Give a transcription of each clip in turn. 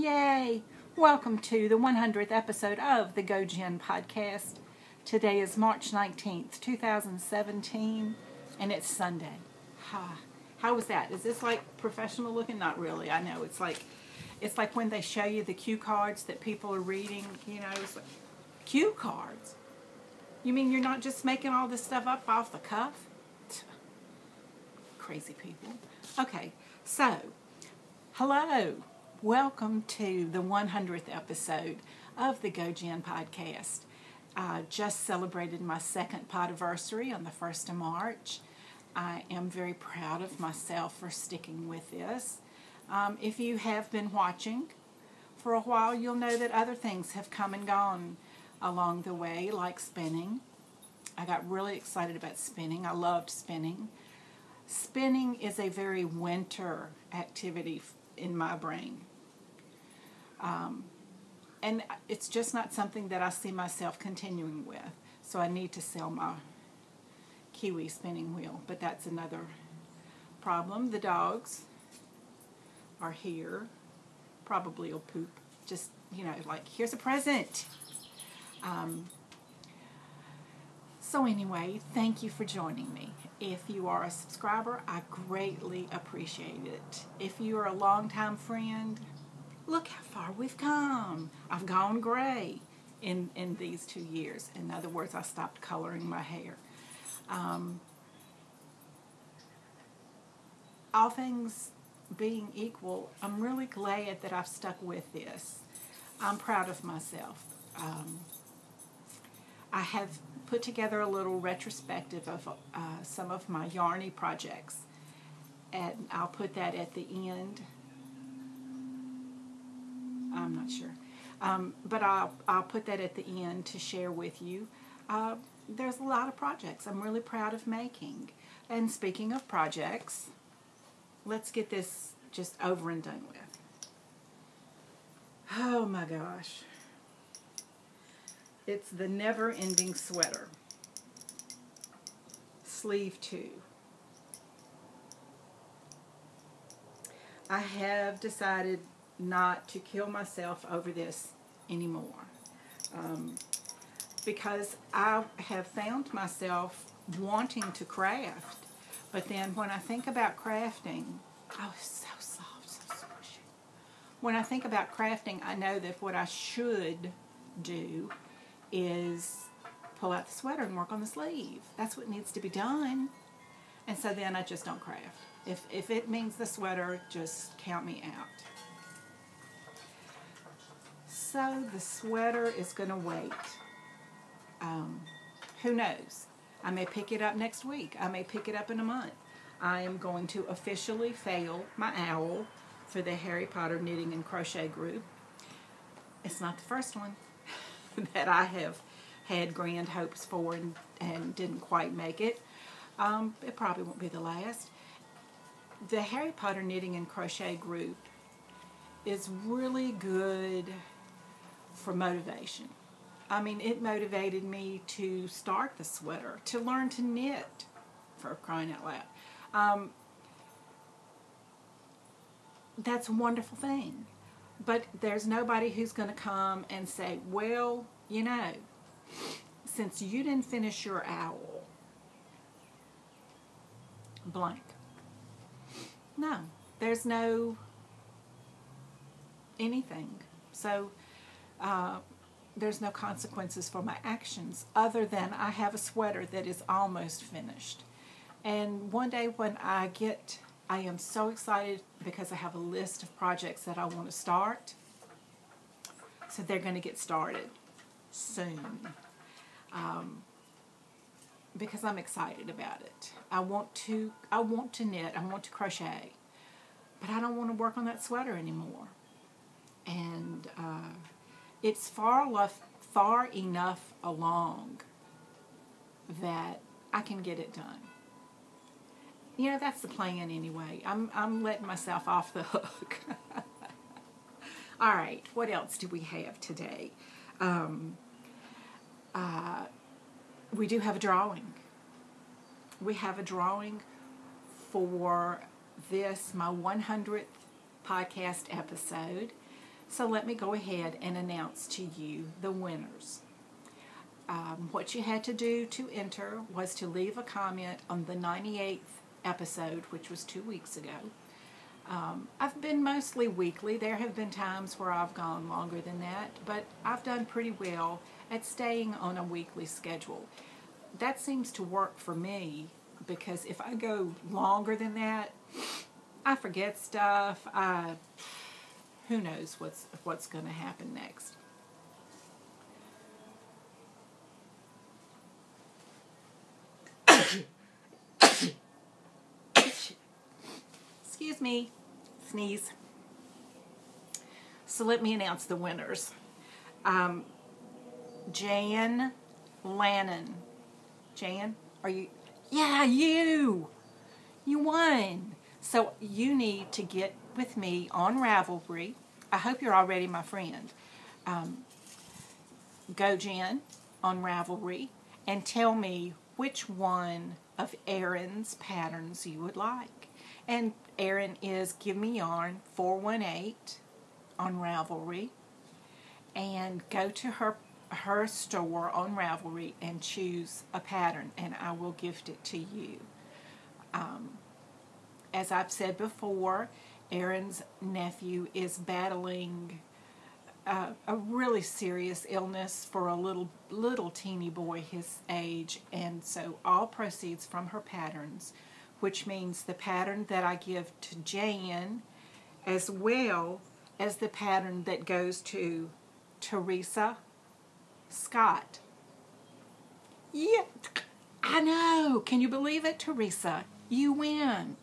Yay! Welcome to the 100th episode of the gojenn podcast. Today is March 19th, 2017, and it's Sunday. How was that? Is this like professional looking? Not really. I know it's like when they show you the cue cards that people are reading, it's like, cue cards? You mean you're not just making all this stuff up off the cuff? Crazy people. Okay, so, hello. Welcome to the 100th episode of the gojenn podcast. I just celebrated my second podiversary on the 1st of March. I am very proud of myself for sticking with this. If you have been watching for a while, you'll know that other things have come and gone along the way, like spinning. I got really excited about spinning. I loved spinning. Spinning is a very winter activity in my brain. And it's just not something that I see myself continuing with. So I need to sell my Kiwi spinning wheel, but that's another problem. The dogs are here. Probably will poop. Just, like, here's a present. So anyway, thank you for joining me. If you are a subscriber, I greatly appreciate it. If you are a longtime friend, look how far we've come. I've gone gray in these 2 years. In other words, I stopped coloring my hair. All things being equal, I'm really glad that I've stuck with this. I'm proud of myself. I have put together a little retrospective of some of my yarny projects, and I'll put that at the end. I'm not sure, but I'll put that at the end to share with you. There's a lot of projects I'm really proud of making. And speaking of projects, let's get this just over and done with. Oh my gosh. It's the never-ending sweater. Sleeve 2. I have decided not to kill myself over this anymore. Because I have found myself wanting to craft, but then when I think about crafting, oh, it's so soft, so squishy. When I think about crafting, I know that what I should do is pull out the sweater and work on the sleeve. That's what needs to be done. And so then I just don't craft. If it means the sweater, just count me out. So the sweater is going to wait. Who knows? I may pick it up next week. I may pick it up in a month. I am going to officially fail my owl for the Harry Potter knitting and crochet group. It's not the first one that I have had grand hopes for and didn't quite make it. It probably won't be the last. The Harry Potter knitting and crochet group is really good for motivation. I mean, it motivated me to start the sweater, to learn to knit, for crying out loud. That's a wonderful thing. But there's nobody who's going to come and say, well, since you didn't finish your owl, blank. No, there's no anything. So, there's no consequences for my actions other than I have a sweater that is almost finished. And one day when I am so excited because I have a list of projects that I want to start. So they're going to get started soon. Because I'm excited about it. I want to knit, I want to crochet, but I don't want to work on that sweater anymore. And it's far enough along that I can get it done. That's the plan anyway. I'm letting myself off the hook. All right, what else do we have today? We do have a drawing. We have a drawing for this, my 100th podcast episode. So let me go ahead and announce to you the winners. What you had to do to enter was to leave a comment on the 98th episode, which was 2 weeks ago. I've been mostly weekly. There have been times where I've gone longer than that, but I've done pretty well at staying on a weekly schedule. That seems to work for me, because if I go longer than that, I forget stuff. Who knows what's going to happen next. Excuse me. Sneeze. So let me announce the winners. Jan Lannon. Jan, are you? Yeah, you won. So you need to get with me on Ravelry. I hope you're already my friend. Gojenn on Ravelry and tell me which one of Erin's patterns you would like. And Erin is Give Me Yarn 418 on Ravelry. And go to her store on Ravelry and choose a pattern, and I will gift it to you. As I've said before, Erin's nephew is battling a really serious illness for a little teeny boy his age, and so all proceeds from her patterns, which means the pattern that I give to Jan, as well as the pattern that goes to Teresa Scott. Yeah, I know. Can you believe it, Teresa? You win.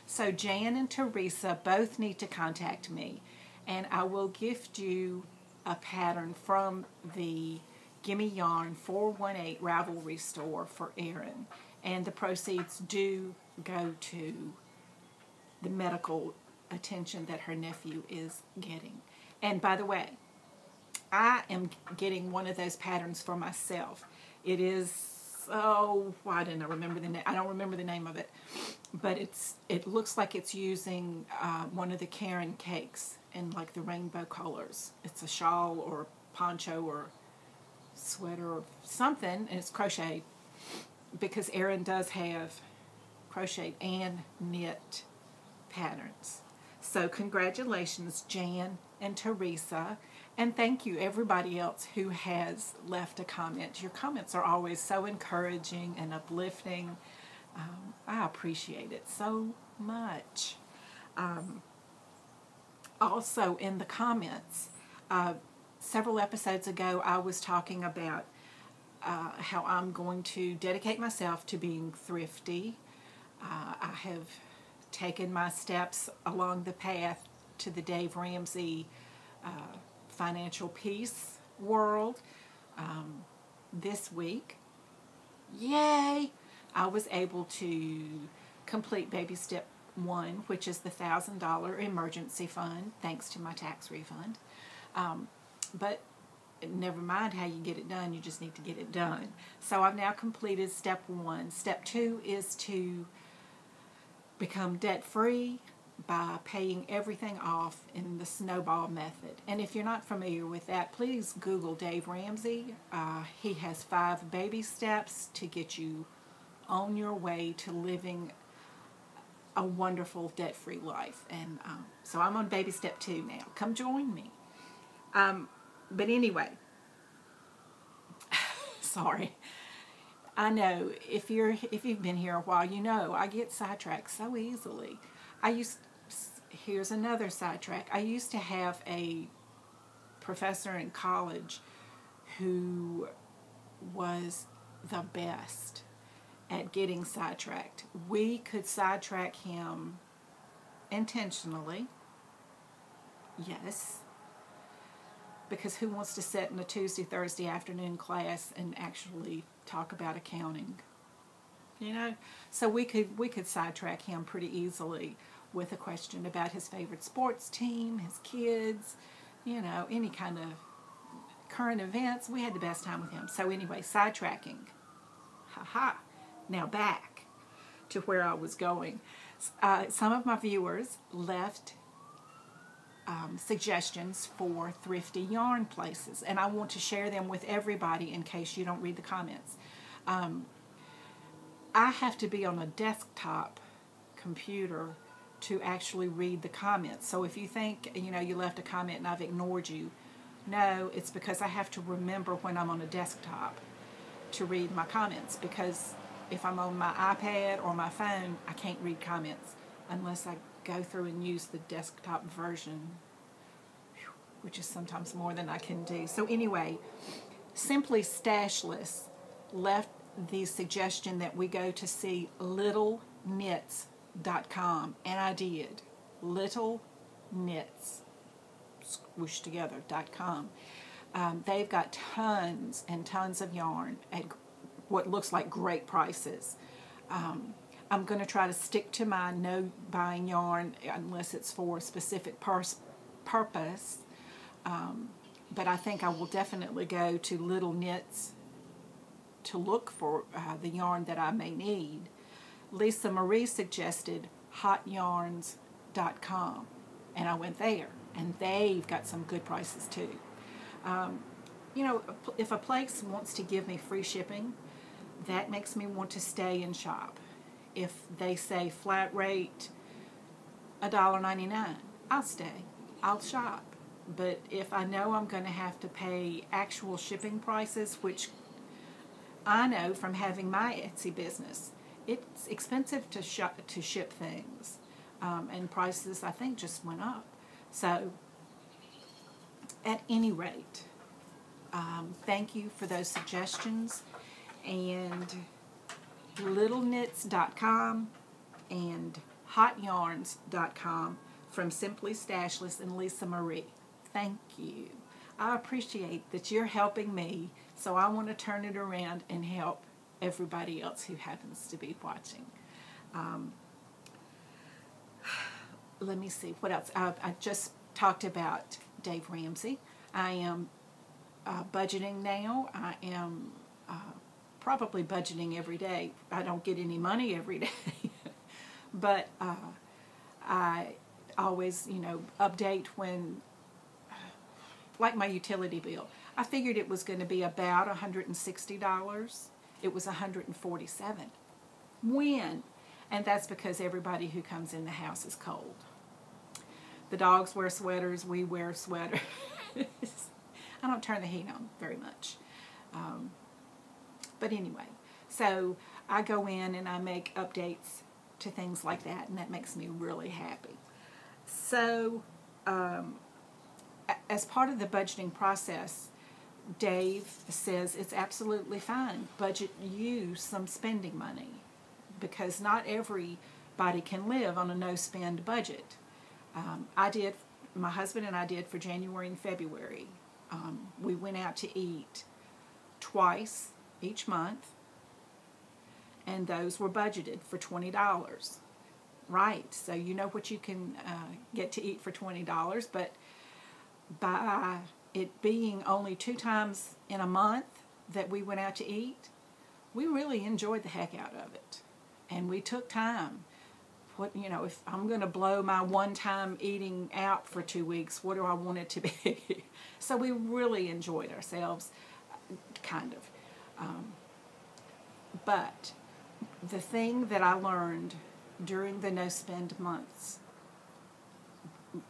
So Jan and Teresa both need to contact me, and I will gift you a pattern from the Gimme Yarn 418 Ravelry store for Erin. And the proceeds do go to the medical attention that her nephew is getting. And by the way, I am getting one of those patterns for myself. It is, oh, why didn't I remember the name? I don't remember the name of it. But it looks like it's using one of the Karen cakes in like the rainbow colors. It's a shawl or poncho or sweater or something, and it's crocheted, because Erin does have crochet and knit patterns. So congratulations, Jan and Teresa, and thank you everybody else who has left a comment. Your comments are always so encouraging and uplifting. I appreciate it so much. Also in the comments, several episodes ago I was talking about how I'm going to dedicate myself to being thrifty. I have taken my steps along the path to the Dave Ramsey financial peace world this week. Yay! I was able to complete baby step 1, which is the $1,000 emergency fund, thanks to my tax refund. But never mind how you get it done, you just need to get it done. So I've now completed step 1. Step 2 is to become debt-free by paying everything off in the snowball method. And if you're not familiar with that, please Google Dave Ramsey. He has 5 baby steps to get you on your way to living a wonderful debt-free life. And so I'm on baby step 2 now. Come join me. But anyway, sorry. I know if you've been here a while, you know I get sidetracked so easily. Here's another sidetrack. I used to have a professor in college who was the best at getting sidetracked. We could sidetrack him intentionally. Yes. Because who wants to sit in a Tuesday, Thursday afternoon class and actually talk about accounting? You know? So we could sidetrack him pretty easily with a question about his favorite sports team, his kids, you know, any kind of current events. We had the best time with him. So anyway, sidetracking. Ha-ha. Now back to where I was going. Some of my viewers left suggestions for thrifty yarn places, and I want to share them with everybody in case you don't read the comments. I have to be on a desktop computer to actually read the comments. So if you think, you left a comment and I've ignored you, no, it's because I have to remember when I'm on a desktop to read my comments, because if I'm on my iPad or my phone, I can't read comments unless I go through and use the desktop version, which is sometimes more than I can do. So anyway, Simply Stashless left the suggestion that we go to see littleknits.com, and I did. Littleknits, squished together.com. They've got tons and tons of yarn at what looks like great prices. I'm going to try to stick to my no buying yarn unless it's for a specific purpose. But I think I will definitely go to Little Knits to look for the yarn that I may need. Lisa Marie suggested hotyarns.com, and I went there, and they've got some good prices too. If a place wants to give me free shipping, that makes me want to stay and shop. If they say flat rate $1.99, I'll stay, I'll shop. But if I know I'm going to have to pay actual shipping prices, which I know from having my Etsy business, it's expensive to ship things, and prices I think just went up. So at any rate, thank you for those suggestions, and littleknits.com and hotyarns.com from Simply Stashless and Lisa Marie. Thank you. I appreciate that you're helping me, so I want to turn it around and help everybody else who happens to be watching. Let me see, what else? I just talked about Dave Ramsey. I am budgeting now. I am probably budgeting every day. I don't get any money every day, but I always, update when, like my utility bill. I figured it was going to be about $160. It was $147. When? And that's because everybody who comes in the house is cold. The dogs wear sweaters, we wear sweaters. I don't turn the heat on very much. But anyway, so I go in and I make updates to things like that, and that makes me really happy. So as part of the budgeting process, Dave says it's absolutely fine. Budget you some spending money, because not everybody can live on a no-spend budget. My husband and I did for January and February. We went out to eat twice each month, and those were budgeted for $20. Right, so you know what you can get to eat for $20, but by it being only 2 times in a month that we went out to eat, we really enjoyed the heck out of it. And we took time. If I'm going to blow my one-time eating out for 2 weeks, what do I want it to be? So we really enjoyed ourselves, kind of. But the thing that I learned during the no-spend months,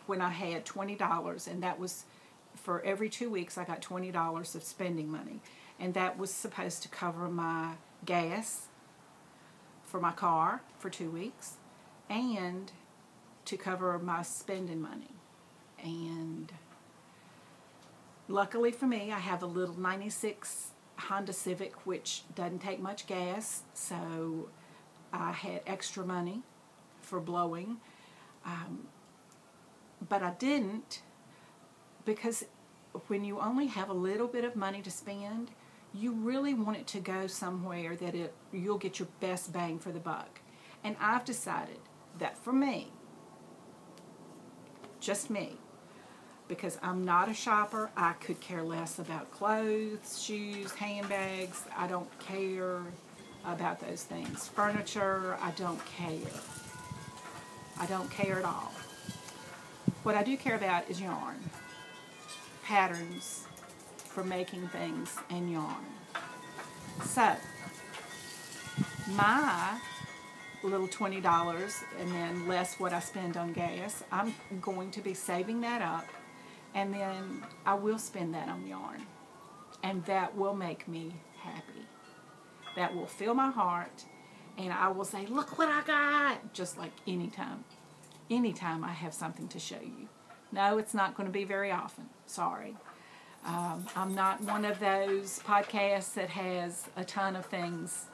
when I had $20, and that was for every 2 weeks, I got $20 of spending money, and that was supposed to cover my gas for my car for 2 weeks, and to cover my spending money. And luckily for me, I have a little 96 Honda Civic, which doesn't take much gas, so I had extra money for blowing. But I didn't, because when you only have a little bit of money to spend, you really want it to go somewhere that you'll get your best bang for the buck. And I've decided that for me, just me, because I'm not a shopper, I could care less about clothes, shoes, handbags. I don't care about those things. Furniture, I don't care. I don't care at all. What I do care about is yarn, patterns for making things, and yarn. So, my little $20 and then less what I spend on gas, I'm going to be saving that up, and then I will spend that on yarn, and that will make me happy. That will fill my heart, and I will say, look what I got, just like anytime I have something to show you. No, it's not going to be very often, sorry. I'm not one of those podcasts that has a ton of things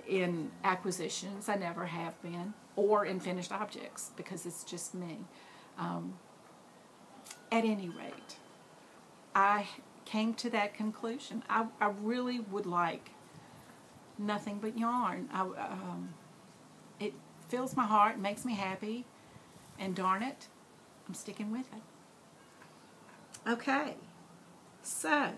in acquisitions. I never have been, or in finished objects, because it's just me. At any rate, I came to that conclusion. I really would like nothing but yarn. It fills my heart, makes me happy, and darn it, I'm sticking with it. Okay, so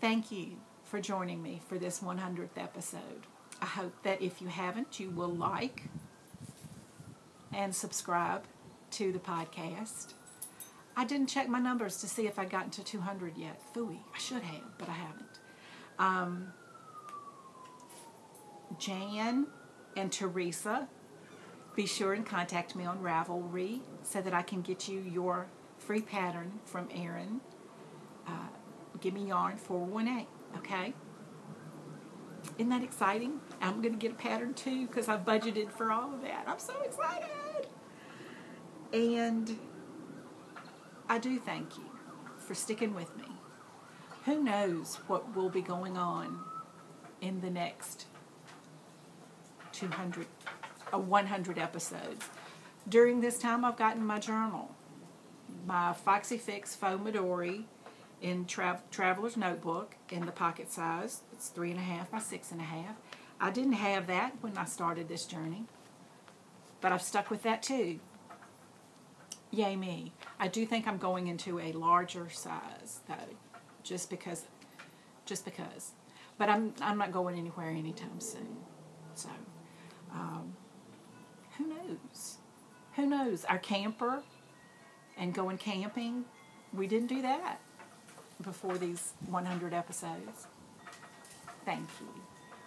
thank you for joining me for this 100th episode. I hope that if you haven't, you will like and subscribe to the podcast. I didn't check my numbers to see if I'd gotten to 200 yet. Phooey, I should have, but I haven't. Jan and Teresa, be sure and contact me on Ravelry so that I can get you your free pattern from Erin. Give me yarn 418, okay? Isn't that exciting? I'm going to get a pattern too because I've budgeted for all of that. I'm so excited. And I do thank you for sticking with me. Who knows what will be going on in the next 100 episodes. During this time, I've gotten my journal, my Foxy Fix Faux Midori in Traveler's Notebook in the pocket size. It's 3.5 by 6.5. I didn't have that when I started this journey, but I've stuck with that too. Yay me. I do think I'm going into a larger size though, just because. But I'm not going anywhere anytime soon. So, who knows? Who knows? Our camper and going camping, we didn't do that before these 100 episodes. Thank you.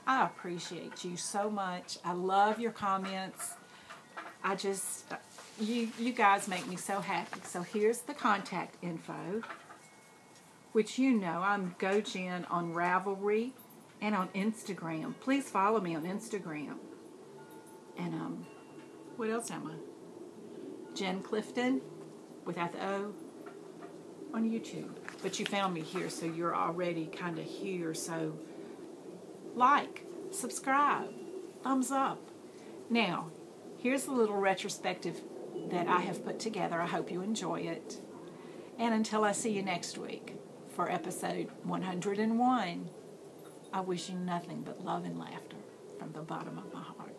I appreciate you so much. I love your comments. You guys make me so happy. So here's the contact info, which you know I'm gojenn on Ravelry and on Instagram. Please follow me on Instagram. And what else am I? Jen Clifton, without the O, on YouTube. But you found me here, so you're already kind of here. So like, subscribe, thumbs up. Now, here's a little retrospective that I have put together. I hope you enjoy it. And until I see you next week for episode 101, I wish you nothing but love and laughter from the bottom of my heart.